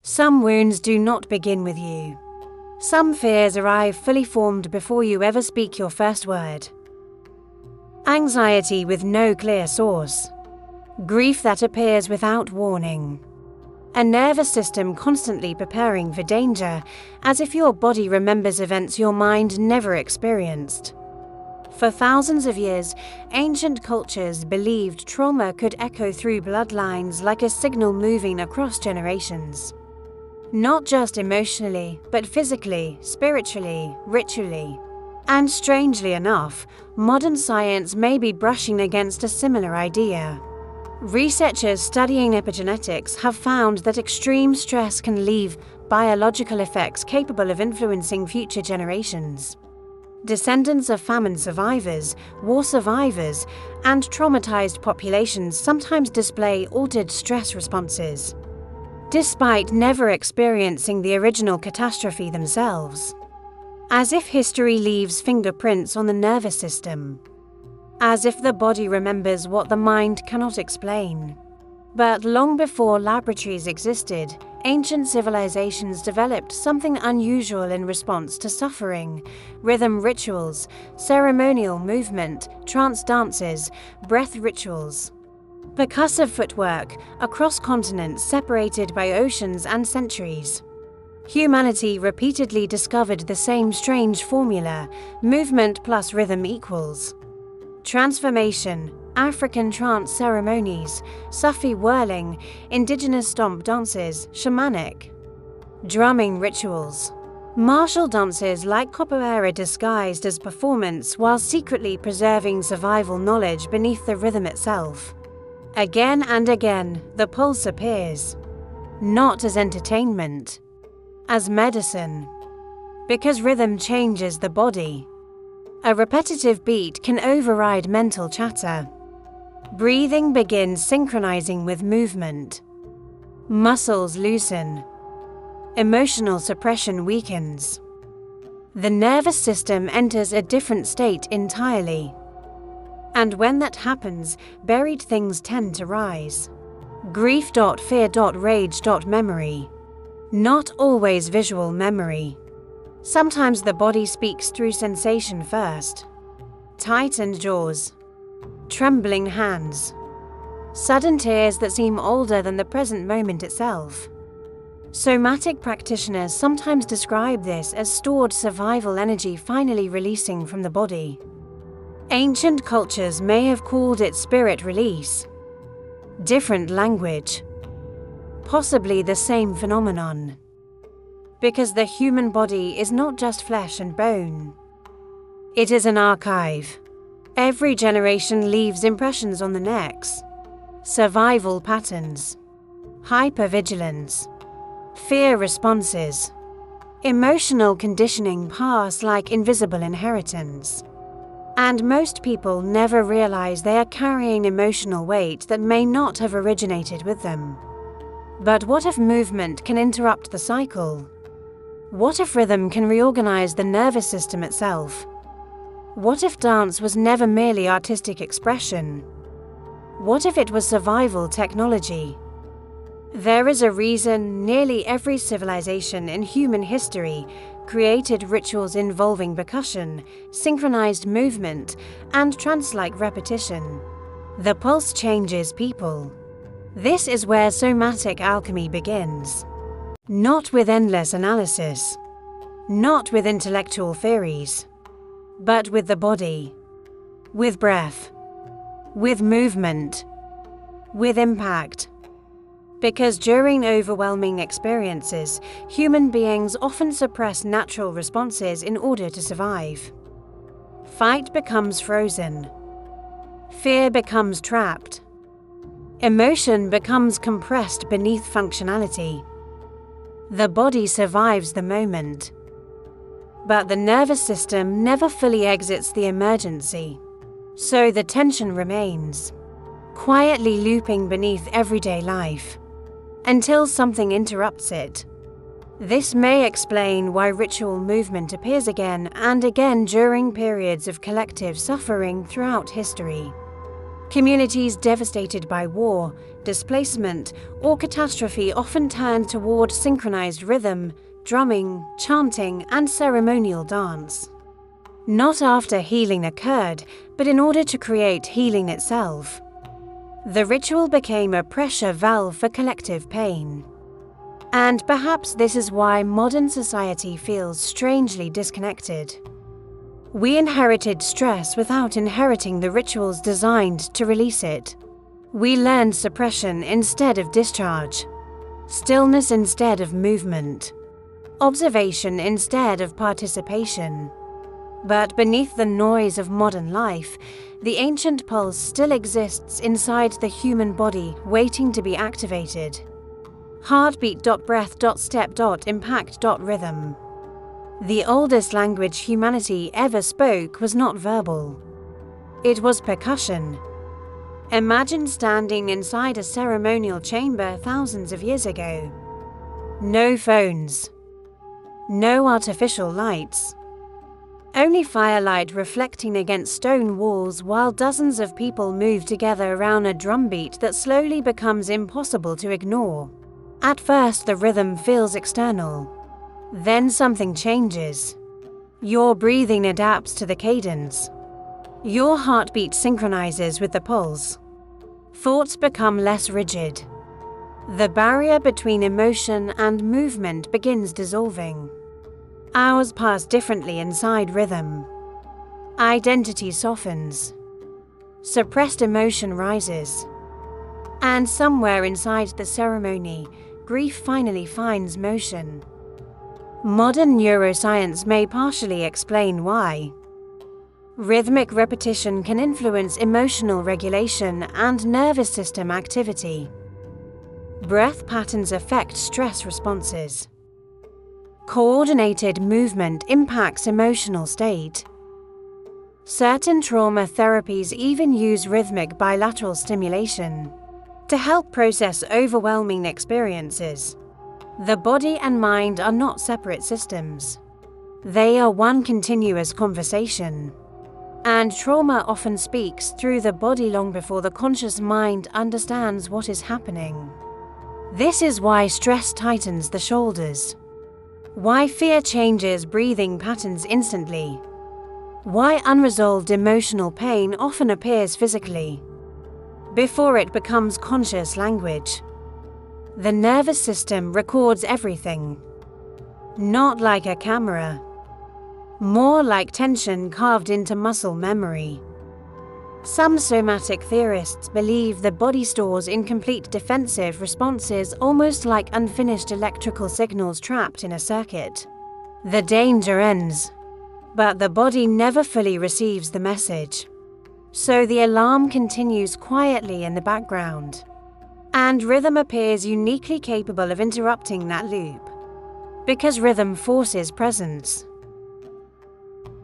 Some wounds do not begin with you. Some fears arrive fully formed before you ever speak your first word. Anxiety with no clear source. Grief that appears without warning. A nervous system constantly preparing for danger, as if your body remembers events your mind never experienced. For thousands of years, ancient cultures believed trauma could echo through bloodlines like a signal moving across generations. Not just emotionally, but physically, spiritually, ritually. And strangely enough, modern science may be brushing against a similar idea. Researchers studying epigenetics have found that extreme stress can leave biological effects capable of influencing future generations. Descendants of famine survivors, war survivors, and traumatized populations sometimes display altered stress responses, despite never experiencing the original catastrophe themselves. As if history leaves fingerprints on the nervous system. As if the body remembers what the mind cannot explain. But long before laboratories existed, ancient civilizations developed something unusual in response to suffering: rhythm rituals, ceremonial movement, trance dances, breath rituals. Percussive footwork across continents separated by oceans and centuries. Humanity repeatedly discovered the same strange formula: movement plus rhythm equals. Transformation, African trance ceremonies, Sufi whirling, indigenous stomp dances, shamanic. Drumming rituals. Martial dances like Capoeira disguised as performance while secretly preserving survival knowledge beneath the rhythm itself. Again and again, the pulse appears. Not as entertainment, as medicine. Because rhythm changes the body. A repetitive beat can override mental chatter. Breathing begins synchronizing with movement. Muscles loosen. Emotional suppression weakens. The nervous system enters a different state entirely. And when that happens, buried things tend to rise. Grief, fear, rage, memory. Not always visual memory. Sometimes the body speaks through sensation first. Tightened jaws. Trembling hands. Sudden tears that seem older than the present moment itself. Somatic practitioners sometimes describe this as stored survival energy finally releasing from the body. Ancient cultures may have called it spirit release. Different language. Possibly the same phenomenon. Because the human body is not just flesh and bone. It is an archive. Every generation leaves impressions on the next. Survival patterns. Hypervigilance. Fear responses. Emotional conditioning pass like invisible inheritance. And most people never realize they are carrying emotional weight that may not have originated with them. But what if movement can interrupt the cycle? What if rhythm can reorganize the nervous system itself? What if dance was never merely artistic expression? What if it was survival technology? There is a reason nearly every civilization in human history created rituals involving percussion, synchronized movement, and trance-like repetition. The pulse changes people. This is where somatic alchemy begins. Not with endless analysis, not with intellectual theories, but with the body, with breath, with movement, with impact. Because during overwhelming experiences, human beings often suppress natural responses in order to survive. Fight becomes frozen. Fear becomes trapped. Emotion becomes compressed beneath functionality. The body survives the moment. But the nervous system never fully exits the emergency. So the tension remains, quietly looping beneath everyday life, until something interrupts it. This may explain why ritual movement appears again and again during periods of collective suffering throughout history. Communities devastated by war, displacement, or catastrophe often turned toward synchronized rhythm, drumming, chanting, and ceremonial dance. Not after healing occurred, but in order to create healing itself. The ritual became a pressure valve for collective pain. And perhaps this is why modern society feels strangely disconnected. We inherited stress without inheriting the rituals designed to release it. We learned suppression instead of discharge, stillness instead of movement, observation instead of participation. But beneath the noise of modern life, the ancient pulse still exists inside the human body, waiting to be activated. Heartbeat.breath.step.impact.rhythm. The oldest language humanity ever spoke was not verbal. It was percussion. Imagine standing inside a ceremonial chamber thousands of years ago. No phones. No artificial lights. Only firelight reflecting against stone walls while dozens of people move together around a drumbeat that slowly becomes impossible to ignore. At first, the rhythm feels external. Then something changes. Your breathing adapts to the cadence. Your heartbeat synchronizes with the pulse. Thoughts become less rigid. The barrier between emotion and movement begins dissolving. Hours pass differently inside rhythm. Identity softens. Suppressed emotion rises. And somewhere inside the ceremony, grief finally finds motion. Modern neuroscience may partially explain why. Rhythmic repetition can influence emotional regulation and nervous system activity. Breath patterns affect stress responses. Coordinated movement impacts emotional state. Certain trauma therapies even use rhythmic bilateral stimulation to help process overwhelming experiences. The body and mind are not separate systems. They are one continuous conversation. And trauma often speaks through the body long before the conscious mind understands what is happening. This is why stress tightens the shoulders. Why fear changes breathing patterns instantly. Why unresolved emotional pain often appears physically, before it becomes conscious language. The nervous system records everything. Not like a camera. More like tension carved into muscle memory. Some somatic theorists believe the body stores incomplete defensive responses, almost like unfinished electrical signals trapped in a circuit. The danger ends, but the body never fully receives the message. So the alarm continues quietly in the background. And rhythm appears uniquely capable of interrupting that loop. Because rhythm forces presence.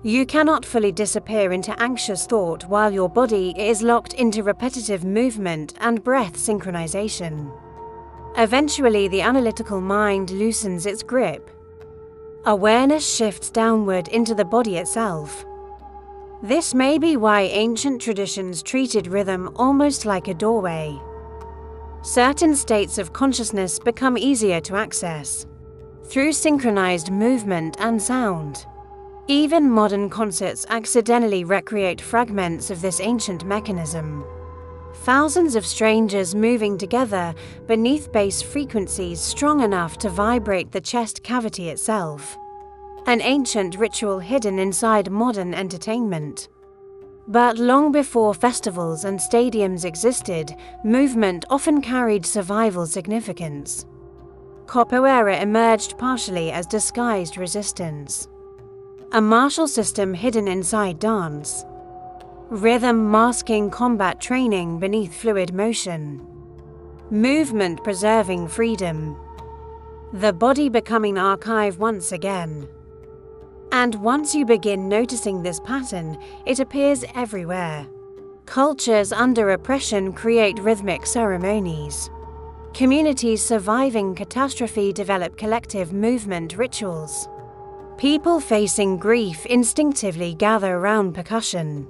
You cannot fully disappear into anxious thought while your body is locked into repetitive movement and breath synchronization. Eventually, the analytical mind loosens its grip. Awareness shifts downward into the body itself. This may be why ancient traditions treated rhythm almost like a doorway. Certain states of consciousness become easier to access through synchronized movement and sound. Even modern concerts accidentally recreate fragments of this ancient mechanism. Thousands of strangers moving together beneath bass frequencies strong enough to vibrate the chest cavity itself. An ancient ritual hidden inside modern entertainment. But long before festivals and stadiums existed, movement often carried survival significance. Capoeira emerged partially as disguised resistance. A martial system hidden inside dance. Rhythm masking combat training beneath fluid motion. Movement preserving freedom. The body becoming archive once again. And once you begin noticing this pattern, it appears everywhere. Cultures under oppression create rhythmic ceremonies. Communities surviving catastrophe develop collective movement rituals. People facing grief instinctively gather around percussion.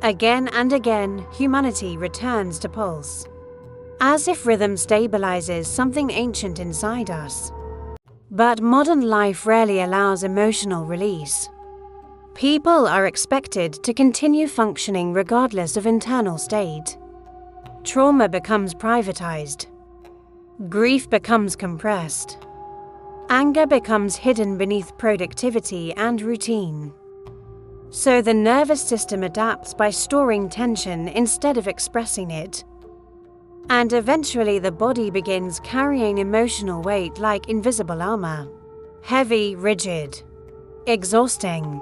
Again and again, humanity returns to pulse. as if rhythm stabilizes something ancient inside us. But modern life rarely allows emotional release. People are expected to continue functioning regardless of internal state. Trauma becomes privatized. Grief becomes compressed. Anger becomes hidden beneath productivity and routine. So the nervous system adapts by storing tension instead of expressing it. And eventually the body begins carrying emotional weight like invisible armor. Heavy, rigid, exhausting.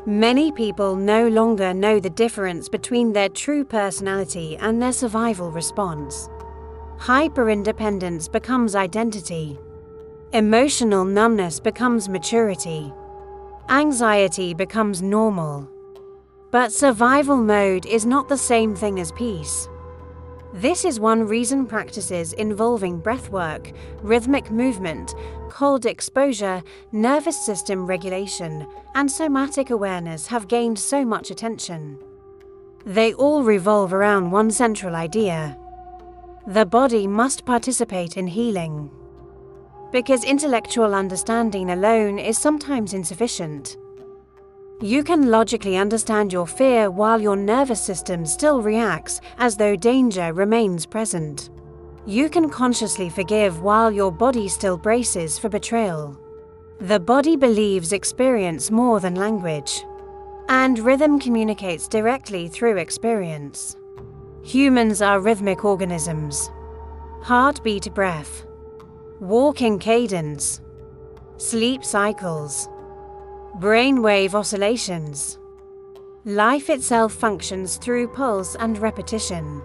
Many people no longer know the difference between their true personality and their survival response. Hyper-independence becomes identity. Emotional numbness becomes maturity. Anxiety becomes normal. But survival mode is not the same thing as peace. This is one reason practices involving breathwork, rhythmic movement, cold exposure, nervous system regulation, and somatic awareness have gained so much attention. They all revolve around one central idea. The body must participate in healing. Because intellectual understanding alone is sometimes insufficient. You can logically understand your fear while your nervous system still reacts as though danger remains present. You can consciously forgive while your body still braces for betrayal. The body believes experience more than language. And rhythm communicates directly through experience. Humans are rhythmic organisms. Heartbeat breath. Walking cadence. Sleep cycles. Brainwave oscillations. Life itself functions through pulse and repetition.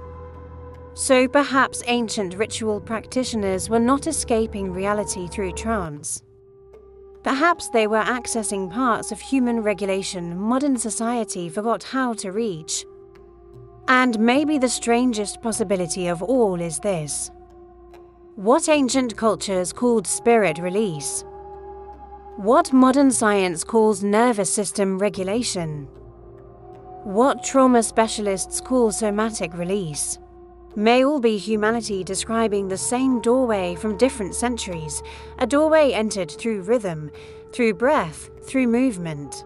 So perhaps ancient ritual practitioners were not escaping reality through trance. Perhaps they were accessing parts of human regulation modern society forgot how to reach. And maybe the strangest possibility of all is this. What ancient cultures called spirit release? What modern science calls nervous system regulation? What trauma specialists call somatic release? May all be humanity describing the same doorway from different centuries, a doorway entered through rhythm, through breath, through movement.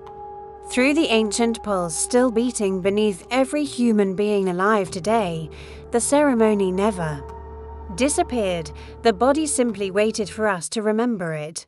Through the ancient pulse still beating beneath every human being alive today, the ceremony never disappeared, the body simply waited for us to remember it.